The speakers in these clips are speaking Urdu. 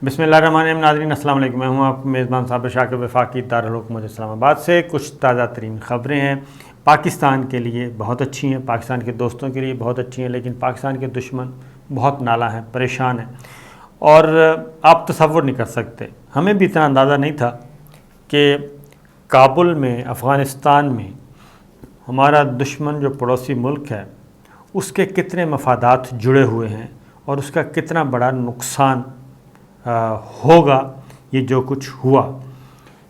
بسم اللہ الرحمن الرحیم. ناظرین السلام علیکم. میں ہوں آپ میزبان صابر شاکر وفاقی دارالحکومت اسلام آباد سے. کچھ تازہ ترین خبریں ہیں. پاکستان کے لیے بہت اچھی ہیں, پاکستان کے دوستوں کے لیے بہت اچھی ہیں, لیکن پاکستان کے دشمن بہت نالاں ہیں, پریشان ہیں, اور آپ تصور نہیں کر سکتے. ہمیں بھی اتنا اندازہ نہیں تھا کہ کابل میں, افغانستان میں ہمارا دشمن جو پڑوسی ملک ہے اس کے کتنے مفادات جڑے ہوئے ہیں اور اس کا کتنا بڑا نقصان ہوگا یہ جو کچھ ہوا.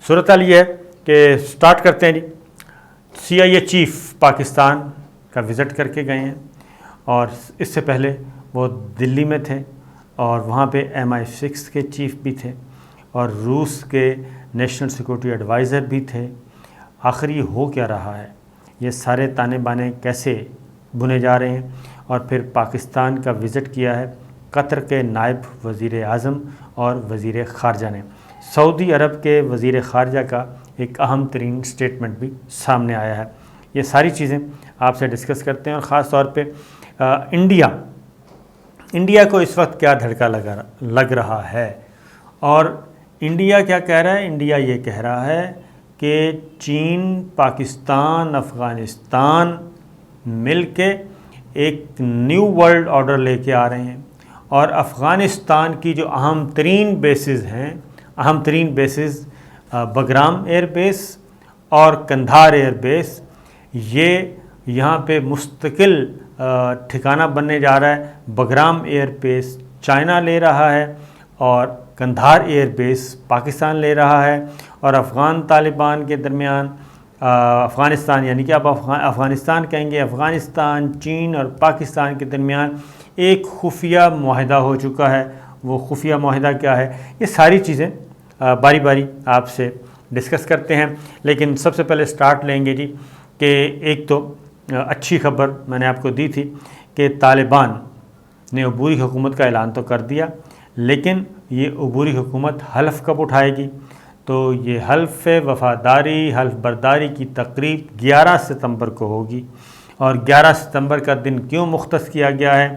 صورتحال یہ ہے کہ سٹارٹ کرتے ہیں جی. CIA چیف پاکستان کا وزٹ کر کے گئے ہیں, اور اس سے پہلے وہ دلی میں تھے, اور وہاں پہ MI6 کے چیف بھی تھے, اور روس کے نیشنل سیکورٹی ایڈوائزر بھی تھے. آخر یہ ہو کیا رہا ہے؟ یہ سارے تانے بانے کیسے بنے جا رہے ہیں؟ اور پھر پاکستان کا وزٹ کیا ہے قطر کے نائب وزیر اعظم اور وزیر خارجہ نے. سعودی عرب کے وزیر خارجہ کا ایک اہم ترین سٹیٹمنٹ بھی سامنے آیا ہے. یہ ساری چیزیں آپ سے ڈسکس کرتے ہیں, اور خاص طور پہ انڈیا کو اس وقت کیا دھڑکا لگ رہا ہے, اور انڈیا کیا کہہ رہا ہے. انڈیا یہ کہہ رہا ہے کہ چین, پاکستان, افغانستان مل کے ایک نیو ورلڈ آرڈر لے کے آ رہے ہیں, اور افغانستان کی جو اہم ترین بیسز بگرام ایئر بیس اور کندھار ایئر بیس, یہ یہاں پہ مستقل ٹھکانہ بننے جا رہا ہے. بگرام ایئر بیس چائنا لے رہا ہے, اور کندھار ایئر بیس پاکستان لے رہا ہے. اور افغان طالبان کے درمیان افغانستان, یعنی کہ آپ افغانستان کہیں گے, افغانستان, چین اور پاکستان کے درمیان ایک خفیہ معاہدہ ہو چکا ہے. وہ خفیہ معاہدہ کیا ہے؟ یہ ساری چیزیں باری باری آپ سے ڈسکس کرتے ہیں. لیکن سب سے پہلے سٹارٹ لیں گے جی کہ ایک تو اچھی خبر میں نے آپ کو دی تھی کہ طالبان نے عبوری حکومت کا اعلان تو کر دیا, لیکن یہ عبوری حکومت حلف کب اٹھائے گی؟ تو یہ حلف وفاداری, حلف برداری کی تقریب 11 ستمبر کو ہوگی. اور 11 ستمبر کا دن کیوں مختص کیا گیا ہے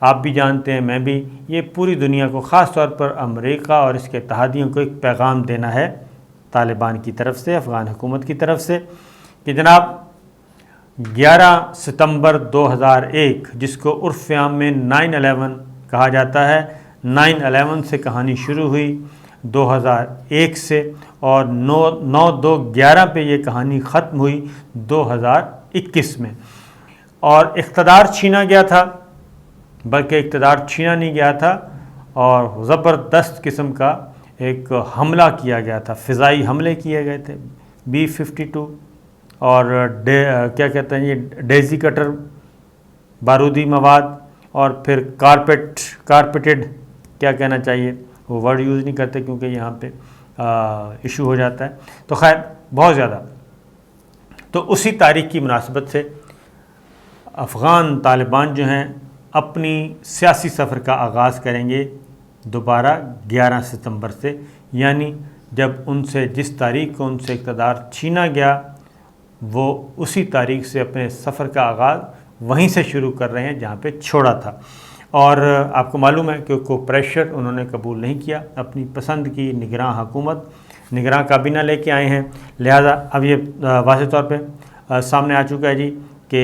آپ بھی جانتے ہیں, میں بھی. یہ پوری دنیا کو, خاص طور پر امریکہ اور اس کے اتحادیوں کو ایک پیغام دینا ہے طالبان کی طرف سے, افغان حکومت کی طرف سے, کہ جناب 11 ستمبر 2001 جس کو عرف عام میں 9/11 کہا جاتا ہے, 9/11 سے کہانی شروع ہوئی 2001 سے, اور 9/2/11 پہ یہ کہانی ختم ہوئی 2021 میں. اور اقتدار چھینا گیا تھا, بلکہ اقتدار چھینا نہیں گیا تھا, اور زبردست قسم کا ایک حملہ کیا گیا تھا. فضائی حملے کیے گئے تھے, B-52 اور کیا کہتے ہیں یہ ڈیزی کٹر بارودی مواد, اور پھر کارپیٹڈ کیا کہنا چاہیے, وہ ورڈ یوز نہیں کرتے کیونکہ یہاں پہ ایشو ہو جاتا ہے. تو خیر بہت زیادہ. تو اسی تاریخ کی مناسبت سے افغان طالبان جو ہیں اپنی سیاسی سفر کا آغاز کریں گے دوبارہ 11 ستمبر سے, یعنی جب ان سے جس تاریخ کو ان سے اقتدار چھینا گیا وہ اسی تاریخ سے اپنے سفر کا آغاز وہیں سے شروع کر رہے ہیں جہاں پہ چھوڑا تھا. اور آپ کو معلوم ہے کہ کوئی پریشر انہوں نے قبول نہیں کیا, اپنی پسند کی نگراں حکومت, نگراں کابینہ لے کے آئے ہیں. لہذا اب یہ واضح طور پہ سامنے آ چکا ہے جی کہ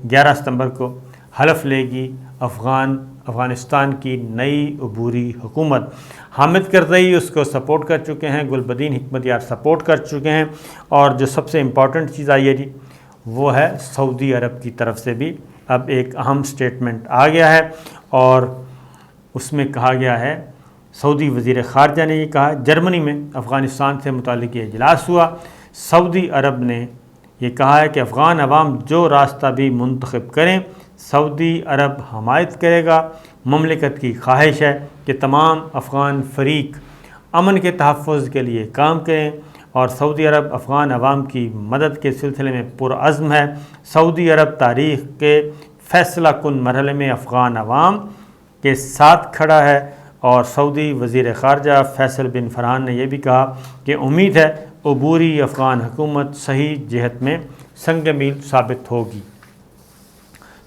11 ستمبر کو حلف لے گی افغانستان کی نئی عبوری حکومت. حامد کرزئی اس کو سپورٹ کر چکے ہیں, گلبدین حکمتیار سپورٹ کر چکے ہیں, اور جو سب سے امپورٹنٹ چیز آئی ہے جی وہ ہے سعودی عرب کی طرف سے بھی اب ایک اہم سٹیٹمنٹ آ گیا ہے, اور اس میں کہا گیا ہے, سعودی وزیر خارجہ نے یہ کہا. جرمنی میں افغانستان سے متعلق یہ اجلاس ہوا. سعودی عرب نے یہ کہا ہے کہ افغان عوام جو راستہ بھی منتخب کریں سعودی عرب حمایت کرے گا. مملکت کی خواہش ہے کہ تمام افغان فریق امن کے تحفظ کے لیے کام کریں, اور سعودی عرب افغان عوام کی مدد کے سلسلے میں پرعزم ہے. سعودی عرب تاریخ کے فیصلہ کن مرحلے میں افغان عوام کے ساتھ کھڑا ہے. اور سعودی وزیر خارجہ فیصل بن فرحان نے یہ بھی کہا کہ امید ہے عبوری افغان حکومت صحیح جہت میں سنگ میل ثابت ہوگی.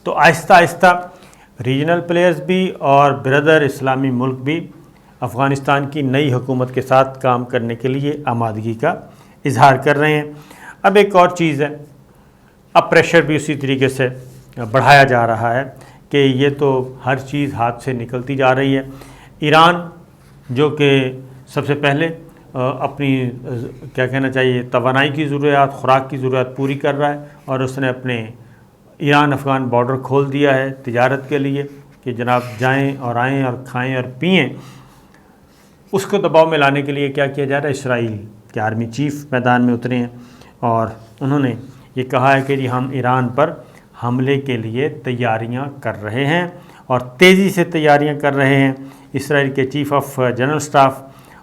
تو آہستہ آہستہ ریجنل پلیئرز بھی اور بردر اسلامی ملک بھی افغانستان کی نئی حکومت کے ساتھ کام کرنے کے لیے آمادگی کا اظہار کر رہے ہیں۔ اب ایک اور چیز ہے، اب پریشر بھی اسی طریقے سے بڑھایا جا رہا ہے کہ یہ تو ہر چیز ہاتھ سے نکلتی جا رہی ہے۔ ایران جو کہ سب سے پہلے اپنی کیا کہنا چاہیے توانائی کی ضروریات، خوراک کی ضروریات پوری کر رہا ہے، اور اس نے اپنے ایران افغان بارڈر کھول دیا ہے تجارت کے لیے کہ جناب جائیں اور آئیں اور کھائیں اور پئیں۔ اس کو دباؤ میں لانے کے لیے کیا کیا جا رہا ہے، اسرائیل کے آرمی چیف میدان میں اترے ہیں اور انہوں نے یہ کہا ہے کہ جی ہم ایران پر حملے کے لیے تیاریاں کر رہے ہیں اور تیزی سے تیاریاں کر رہے ہیں۔ اسرائیل کے چیف آف جنرل اسٹاف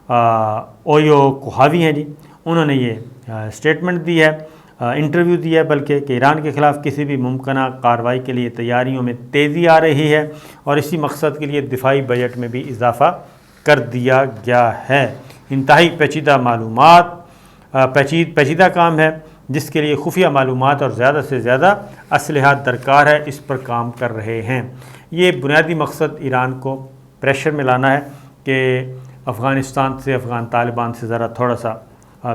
اویو کوہاوی ہیں جی، انہوں نے یہ اسٹیٹمنٹ دی ہے، انٹرویو دیا ہے بلکہ، کہ ایران کے خلاف کسی بھی ممکنہ کارروائی کے لیے تیاریوں میں تیزی آ رہی ہے اور اسی مقصد کے لیے دفاعی بجٹ میں بھی اضافہ کر دیا گیا ہے۔ انتہائی پیچیدہ معلومات پیچیدہ کام ہے جس کے لیے خفیہ معلومات اور زیادہ سے زیادہ اسلحہ درکار ہے، اس پر کام کر رہے ہیں۔ یہ بنیادی مقصد ایران کو پریشر میں لانا ہے کہ افغانستان سے، افغان طالبان سے ذرا تھوڑا سا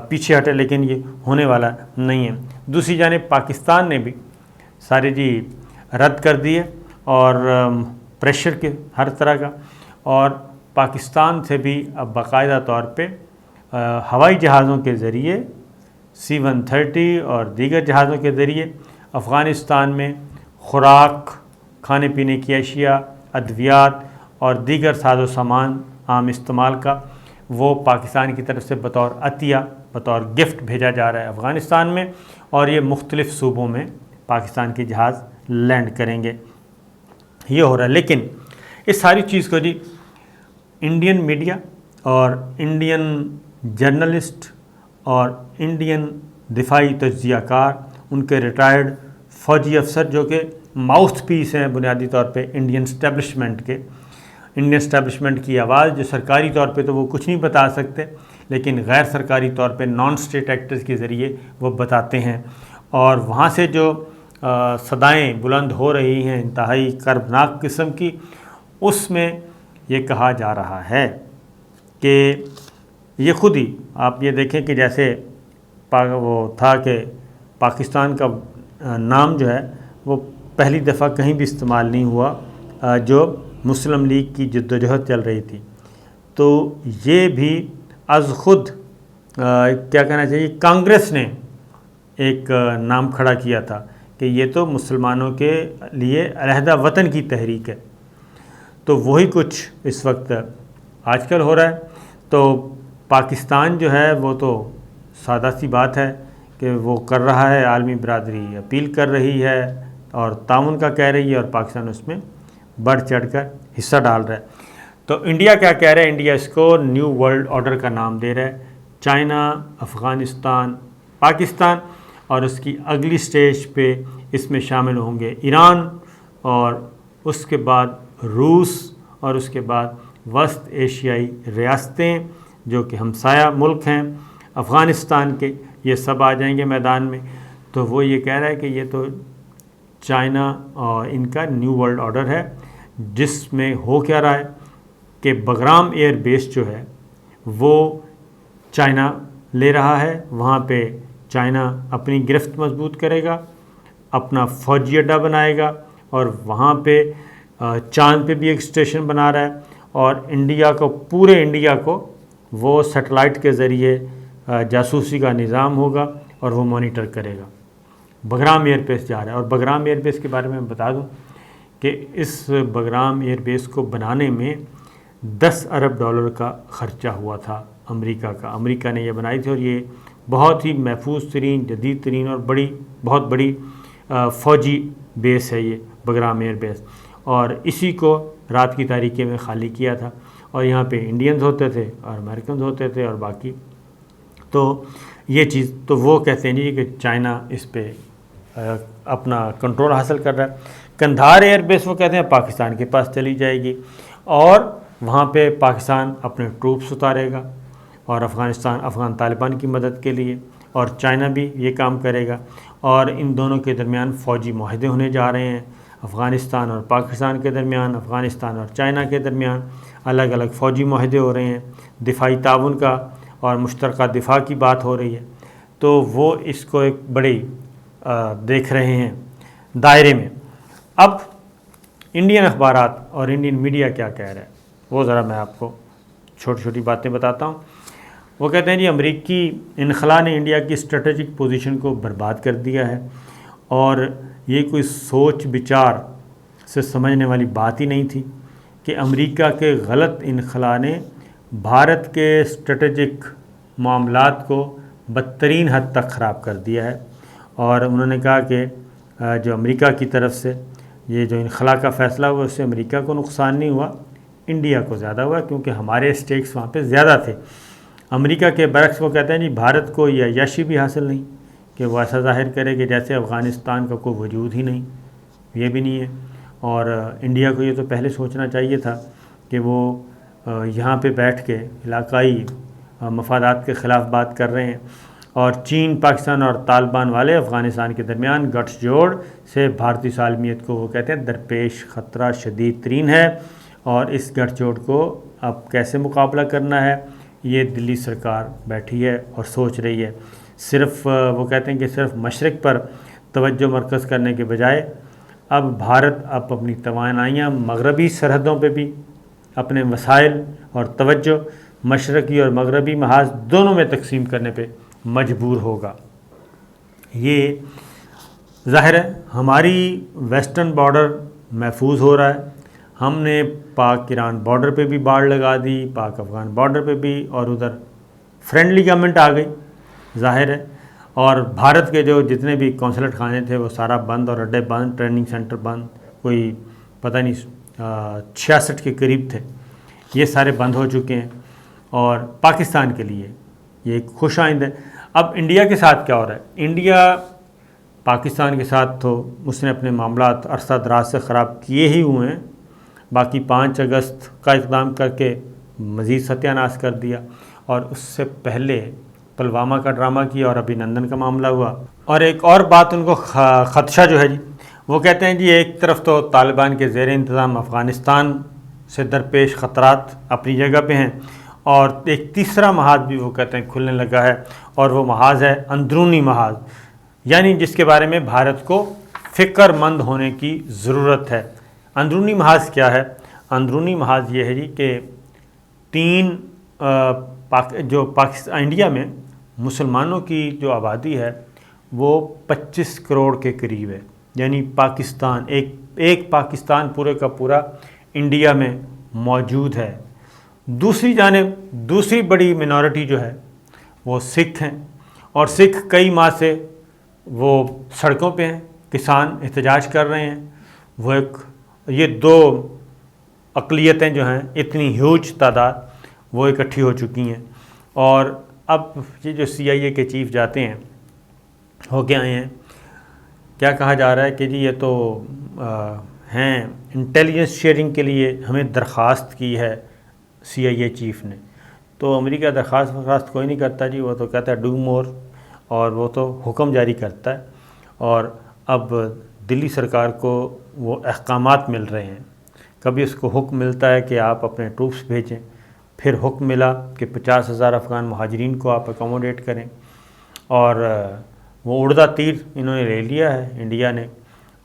پیچھے ہٹے، لیکن یہ ہونے والا نہیں ہے۔ دوسری جانب پاکستان نے بھی سارے جی رد کر دیے اور پریشر کے ہر طرح کا، اور پاکستان سے بھی اب باقاعدہ طور پہ ہوائی جہازوں کے ذریعے C-130 اور دیگر جہازوں کے ذریعے افغانستان میں خوراک، کھانے پینے کی اشیاء، ادویات اور دیگر ساز و سامان عام استعمال کا وہ پاکستان کی طرف سے بطور عطیہ، بطور گفٹ بھیجا جا رہا ہے افغانستان میں، اور یہ مختلف صوبوں میں پاکستان کے جہاز لینڈ کریں گے۔ یہ ہو رہا ہے، لیکن اس ساری چیز کو جی انڈین میڈیا اور انڈین جرنلسٹ اور انڈین دفاعی تجزیہ کار، ان کے ریٹائرڈ فوجی افسر جو کہ ماؤتھ پیس ہیں بنیادی طور پہ انڈین اسٹیبلشمنٹ کی آواز، جو سرکاری طور پہ تو وہ کچھ نہیں بتا سکتے، لیکن غیر سرکاری طور پہ نان اسٹیٹ ایکٹرز کے ذریعے وہ بتاتے ہیں، اور وہاں سے جو صدائیں بلند ہو رہی ہیں انتہائی کربناک قسم کی، اس میں یہ کہا جا رہا ہے کہ یہ خود ہی آپ یہ دیکھیں کہ جیسے وہ تھا کہ پاکستان کا نام جو ہے وہ پہلی دفعہ کہیں بھی استعمال نہیں ہوا جو مسلم لیگ کی جدوجہد چل رہی تھی، تو یہ بھی از خود کیا کہنا چاہیے کانگریس نے ایک نام کھڑا کیا تھا کہ یہ تو مسلمانوں کے لیے علیحدہ وطن کی تحریک ہے، تو وہی کچھ اس وقت آج کل ہو رہا ہے۔ تو پاکستان جو ہے وہ تو سادہ سی بات ہے کہ وہ کر رہا ہے، عالمی برادری اپیل کر رہی ہے اور تعاون کا کہہ رہی ہے، اور پاکستان اس میں بڑھ چڑھ کر حصہ ڈال رہا ہے۔ تو انڈیا کیا کہہ رہا ہے، انڈیا اس کو نیو ورلڈ آرڈر کا نام دے رہا ہے۔ چائنا، افغانستان، پاکستان، اور اس کی اگلی سٹیج پہ اس میں شامل ہوں گے ایران، اور اس کے بعد روس، اور اس کے بعد وسط ایشیائی ریاستیں جو کہ ہمسایہ ملک ہیں افغانستان کے، یہ سب آ جائیں گے میدان میں۔ تو وہ یہ کہہ رہا ہے کہ یہ تو چائنا اور ان کا نیو ورلڈ آرڈر ہے، جس میں ہو کیا رہا ہے کہ بگرام ایئر بیس جو ہے وہ چائنا لے رہا ہے، وہاں پہ چائنا اپنی گرفت مضبوط کرے گا، اپنا فوجی اڈہ بنائے گا، اور وہاں پہ چاند پہ بھی ایک اسٹیشن بنا رہا ہے، اور انڈیا کو، پورے انڈیا کو وہ سیٹلائٹ کے ذریعے جاسوسی کا نظام ہوگا اور وہ مانیٹر کرے گا۔ بگرام ایئر بیس جا رہا ہے، اور بگرام ایئر بیس کے بارے میں بتا دوں کہ اس بگرام ایئر بیس کو بنانے میں $10 ارب کا خرچہ ہوا تھا امریکہ کا۔ امریکہ نے یہ بنائی تھی، اور یہ بہت ہی محفوظ ترین، جدید ترین اور بہت بڑی فوجی بیس ہے یہ بگرام ایئر بیس، اور اسی کو رات کی تاریکی میں خالی کیا تھا، اور یہاں پہ انڈینز ہوتے تھے اور امریکنز ہوتے تھے اور باقی۔ تو یہ چیز تو وہ کہتے ہیں جی کہ چائنا اس پہ اپنا کنٹرول حاصل کر رہا ہے۔ قندھار ایئر بیس وہ کہتے ہیں پاکستان کے پاس چلی جائے گی، اور وہاں پہ پاکستان اپنے ٹروپس اتارے گا، اور افغان طالبان کی مدد کے لیے، اور چائنا بھی یہ کام کرے گا، اور ان دونوں کے درمیان فوجی معاہدے ہونے جا رہے ہیں۔ افغانستان اور پاکستان کے درمیان، افغانستان اور چائنا کے درمیان الگ الگ فوجی معاہدے ہو رہے ہیں، دفاعی تعاون کا اور مشترکہ دفاع کی بات ہو رہی ہے، تو وہ اس کو ایک بڑی دیکھ رہے ہیں دائرے میں۔ اب انڈین اخبارات اور انڈین میڈیا کیا کہہ رہا ہے وہ ذرا میں آپ کو چھوٹی چھوٹی باتیں بتاتا ہوں۔ وہ کہتے ہیں جی امریکی انخلا نے انڈیا کی اسٹریٹجک پوزیشن کو برباد کر دیا ہے، اور یہ کوئی سوچ بچار سے سمجھنے والی بات ہی نہیں تھی کہ امریکہ کے غلط انخلا نے بھارت کے اسٹریٹجک معاملات کو بدترین حد تک خراب کر دیا ہے۔ اور انہوں نے کہا کہ جو امریکہ کی طرف سے یہ جو انخلا کا فیصلہ ہوا اس سے امریکہ کو نقصان نہیں ہوا، انڈیا کو زیادہ ہوا، کیونکہ ہمارے اسٹیکس وہاں پہ زیادہ تھے۔ امریکہ کے برعکس وہ کہتے ہیں جی بھارت کو یہ عیاشی بھی حاصل نہیں کہ وہ ایسا ظاہر کرے کہ جیسے افغانستان کا کوئی وجود ہی نہیں، یہ بھی نہیں ہے۔ اور انڈیا کو یہ تو پہلے سوچنا چاہیے تھا کہ وہ یہاں پہ بیٹھ کے علاقائی مفادات کے خلاف بات کر رہے ہیں، اور چین، پاکستان اور طالبان والے افغانستان کے درمیان گٹھ جوڑ سے بھارتی سالمیت کو وہ کہتے ہیں درپیش خطرہ شدید ترین ہے، اور اس گٹھ جوڑ کو اب کیسے مقابلہ کرنا ہے یہ دلی سرکار بیٹھی ہے اور سوچ رہی ہے۔ صرف وہ کہتے ہیں کہ صرف مشرق پر توجہ مرکز کرنے کے بجائے اب بھارت اپنی توانائیاں مغربی سرحدوں پہ بھی اپنے وسائل اور توجہ مشرقی اور مغربی محاذ دونوں میں تقسیم کرنے پہ مجبور ہوگا۔ یہ ظاہر ہے ہماری ویسٹرن بارڈر محفوظ ہو رہا ہے، ہم نے پاک ایران بارڈر پہ بھی باڑ لگا دی، پاک افغان بارڈر پہ بھی، اور ادھر فرینڈلی گورنمنٹ آ گئی ظاہر ہے، اور بھارت کے جو جتنے بھی قونصلٹ خانے تھے وہ سارا بند اور اڈے بند، ٹریننگ سینٹر بند، کوئی پتہ نہیں 66 کے قریب تھے، یہ سارے بند ہو چکے ہیں، اور پاکستان کے لیے یہ ایک خوش آئند ہے۔ اب انڈیا کے ساتھ کیا ہو رہا ہے؟ انڈیا پاکستان کے ساتھ تو اس نے اپنے معاملات عرصہ دراز سے خراب کیے ہی ہوئے ہیں، باقی 5 اگست کا اقدام کر کے مزید ستیہ ناش کر دیا، اور اس سے پہلے پلوامہ کا ڈرامہ کیا، اور ابھی نندن کا معاملہ ہوا۔ اور ایک اور بات ان کو خدشہ جو ہے جی، وہ کہتے ہیں جی ایک طرف تو طالبان کے زیر انتظام افغانستان سے درپیش خطرات اپنی جگہ پہ ہیں، اور ایک تیسرا محاذ بھی وہ کہتے ہیں کھلنے لگا ہے، اور وہ محاذ ہے اندرونی محاذ، یعنی جس کے بارے میں بھارت کو فکر مند ہونے کی ضرورت ہے۔ اندرونی محاذ کیا ہے؟ اندرونی محاذ یہ ہے جی کہ انڈیا میں مسلمانوں کی جو آبادی ہے وہ 25 کروڑ کے قریب ہے، یعنی پاکستان ایک پاکستان پورے کا پورا انڈیا میں موجود ہے۔ دوسری جانب دوسری بڑی منورٹی جو ہے وہ سکھ ہیں، اور سکھ کئی ماہ سے وہ سڑکوں پہ ہیں، کسان احتجاج کر رہے ہیں۔ وہ یہ 2 اقلیتیں جو ہیں اتنی ہیوج تعداد وہ اکٹھی ہو چکی ہیں، اور اب یہ جو CIA کے چیف جاتے ہیں ہو کے آئے ہیں، کیا کہا جا رہا ہے کہ جی یہ تو ہیں انٹیلیجنس شیئرنگ کے لیے ہمیں درخواست کی ہے CIA چیف نے، تو امریکہ درخواست کوئی نہیں کرتا جی، وہ تو کہتا ہے ڈو مور، اور وہ تو حکم جاری کرتا ہے۔ اور اب دلی سرکار کو وہ احکامات مل رہے ہیں، کبھی اس کو حکم ملتا ہے کہ آپ اپنے ٹروپس بھیجیں، پھر حکم ملا کہ 50,000 افغان مہاجرین کو آپ اکوموڈیٹ کریں، اور وہ اڑدا تیر انہوں نے لے لیا ہے انڈیا نے،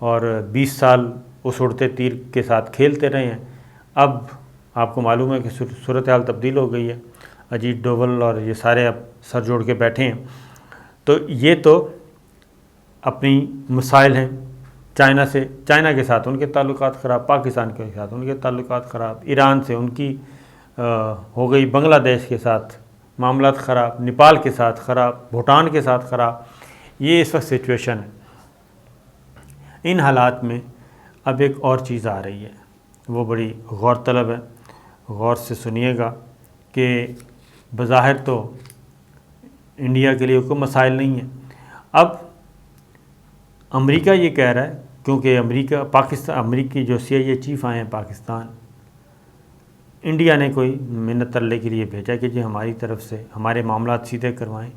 اور 20 سال اس اڑتے تیر کے ساتھ کھیلتے رہے ہیں۔ اب آپ کو معلوم ہے کہ صورتحال تبدیل ہو گئی ہے، اجیت ڈوبھل اور یہ سارے اب سر جوڑ کے بیٹھے ہیں۔ تو یہ تو اپنی مسائل ہیں چائنا کے ساتھ ان کے تعلقات خراب، پاکستان کے ساتھ ان کے تعلقات خراب، ایران سے ان کی ہو گئی، بنگلہ دیش کے ساتھ معاملات خراب، نیپال کے ساتھ خراب، بھوٹان کے ساتھ خراب، یہ اس وقت سچویشن ہے۔ ان حالات میں اب ایک اور چیز آ رہی ہے، وہ بڑی غور طلب ہے، غور سے سنیے گا کہ بظاہر تو انڈیا کے لیے کوئی مسائل نہیں ہیں۔ اب امریکہ یہ کہہ رہا ہے، کیونکہ امریکی جو CIA چیف آئے ہیں پاکستان، انڈیا نے کوئی منت ترلے کے لیے بھیجا کہ جی ہماری طرف سے ہمارے معاملات سیدھے کروائیں،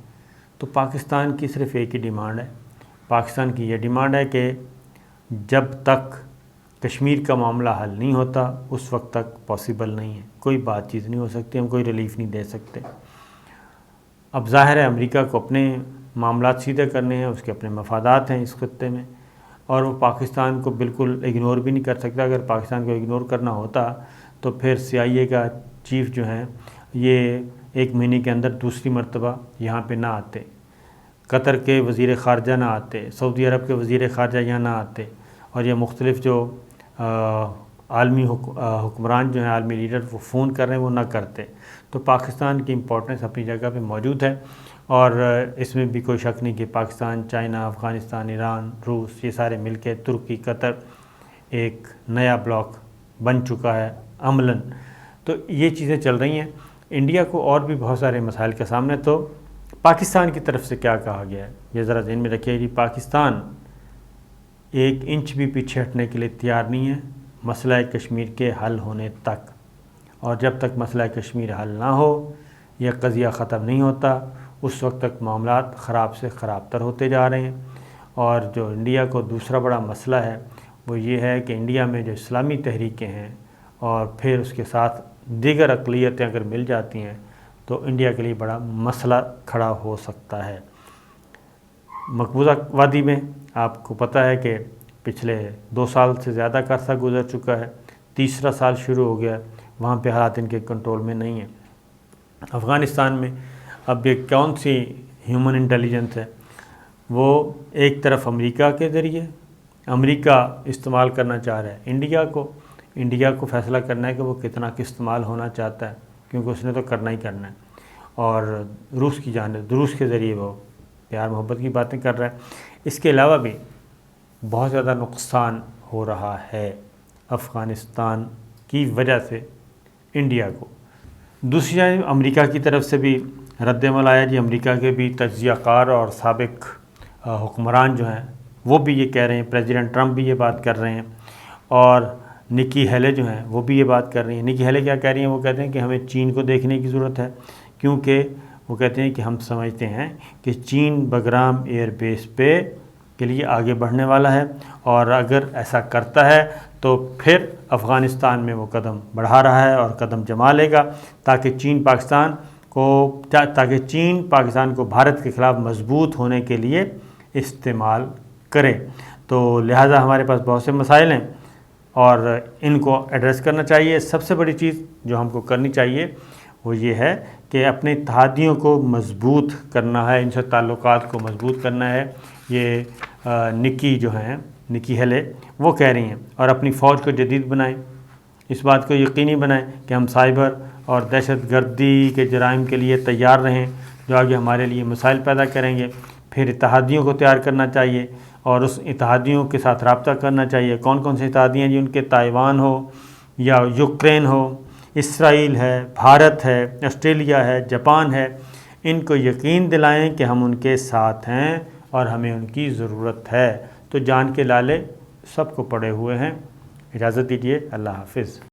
تو پاکستان کی صرف ایک ہی ڈیمانڈ ہے، پاکستان کی یہ ڈیمانڈ ہے کہ جب تک کشمیر کا معاملہ حل نہیں ہوتا اس وقت تک پاسبل نہیں ہے، کوئی بات چیت نہیں ہو سکتی، ہم کوئی ریلیف نہیں دے سکتے۔ اب ظاہر ہے امریکہ کو اپنے معاملات سیدھے کرنے ہیں، اس کے اپنے مفادات ہیں اس خطے میں، اور وہ پاکستان کو بالکل اگنور بھی نہیں کر سکتا۔ اگر پاکستان کو اگنور کرنا ہوتا تو پھر CIA کا چیف جو ہیں یہ 1 مہینے کے اندر دوسری مرتبہ یہاں پہ نہ آتے، قطر کے وزیر خارجہ نہ آتے، سعودی عرب کے وزیر خارجہ یہاں نہ آتے، اور یہ مختلف جو عالمی حکمران جو ہیں، عالمی لیڈر وہ فون کر رہے ہیں وہ نہ کرتے۔ تو پاکستان کی امپورٹنس اپنی جگہ پہ موجود ہے، اور اس میں بھی کوئی شک نہیں کہ پاکستان، چائنا، افغانستان، ایران، روس، یہ سارے مل کے، ترکی، قطر ایک نیا بلاک بن چکا ہے عملاً۔ تو یہ چیزیں چل رہی ہیں۔ انڈیا کو اور بھی بہت سارے مسائل کے سامنے، تو پاکستان کی طرف سے کیا کہا گیا ہے یہ ذرا ذہن میں رکھیے جی۔ پاکستان 1 انچ بھی پیچھے ہٹنے کے لیے تیار نہیں ہے مسئلہ کشمیر کے حل ہونے تک، اور جب تک مسئلہ کشمیر حل نہ ہو، یہ قضیہ ختم نہیں ہوتا، اس وقت تک معاملات خراب سے خراب تر ہوتے جا رہے ہیں۔ اور جو انڈیا کو دوسرا بڑا مسئلہ ہے وہ یہ ہے کہ انڈیا میں جو اسلامی تحریکیں ہیں اور پھر اس کے ساتھ دیگر اقلیتیں اگر مل جاتی ہیں تو انڈیا کے لیے بڑا مسئلہ کھڑا ہو سکتا ہے۔ مقبوضہ وادی میں آپ کو پتہ ہے کہ پچھلے 2 سال سے زیادہ کا عرصہ گزر چکا ہے، تیسرا سال شروع ہو گیا، وہاں پہ حالات ان کے کنٹرول میں نہیں ہیں۔ افغانستان میں اب یہ کون سی ہیومن انٹیلیجنس ہے، وہ ایک طرف امریکہ کے ذریعے امریکہ استعمال کرنا چاہ رہا ہے انڈیا کو فیصلہ کرنا ہے کہ وہ کتنا استعمال ہونا چاہتا ہے، کیونکہ اس نے تو کرنا ہی کرنا ہے، اور روس کی جانب روس کے ذریعے وہ پیار محبت کی باتیں کر رہا ہے۔ اس کے علاوہ بھی بہت زیادہ نقصان ہو رہا ہے افغانستان کی وجہ سے انڈیا کو۔ دوسری جانب امریکہ کی طرف سے بھی رد عمل آیا جی۔ امریکہ کے بھی تجزیہ کار اور سابق حکمران جو ہیں وہ بھی یہ کہہ رہے ہیں، پریزیڈنٹ ٹرمپ بھی یہ بات کر رہے ہیں، اور نکی ہیلے جو ہیں وہ بھی یہ بات کر رہی ہیں۔ نکی ہیلے کیا کہہ رہی ہیں؟ وہ کہتے ہیں کہ ہمیں چین کو دیکھنے کی ضرورت ہے، کیونکہ وہ کہتے ہیں کہ ہم سمجھتے ہیں کہ چین بگرام ایئر بیس پہ کے لیے آگے بڑھنے والا ہے، اور اگر ایسا کرتا ہے تو پھر افغانستان میں وہ قدم بڑھا رہا ہے اور قدم جما لے گا، تاکہ چین پاکستان کو بھارت کے خلاف مضبوط ہونے کے لیے استعمال کرے۔ تو لہٰذا ہمارے پاس بہت سے مسائل ہیں اور ان کو ایڈریس کرنا چاہیے۔ سب سے بڑی چیز جو ہم کو کرنی چاہیے وہ یہ ہے کہ اپنے اتحادیوں کو مضبوط کرنا ہے، ان سے تعلقات کو مضبوط کرنا ہے۔ یہ نکی ہیلے وہ کہہ رہی ہیں، اور اپنی فوج کو جدید بنائیں، اس بات کو یقینی بنائیں کہ ہم سائبر اور دہشت گردی کے جرائم کے لیے تیار رہیں جو آگے ہمارے لیے مسائل پیدا کریں گے۔ پھر اتحادیوں کو تیار کرنا چاہیے، اور اس اتحادیوں کے ساتھ رابطہ کرنا چاہیے۔ کون کون سے اتحادی ہیں جی؟ ان کے تائیوان ہو یا یوکرین ہو، اسرائیل ہے، بھارت ہے، آسٹریلیا ہے، جاپان ہے، ان کو یقین دلائیں کہ ہم ان کے ساتھ ہیں اور ہمیں ان کی ضرورت ہے۔ تو جان کے لالے سب کو پڑے ہوئے ہیں۔ اجازت دیجیے، اللہ حافظ۔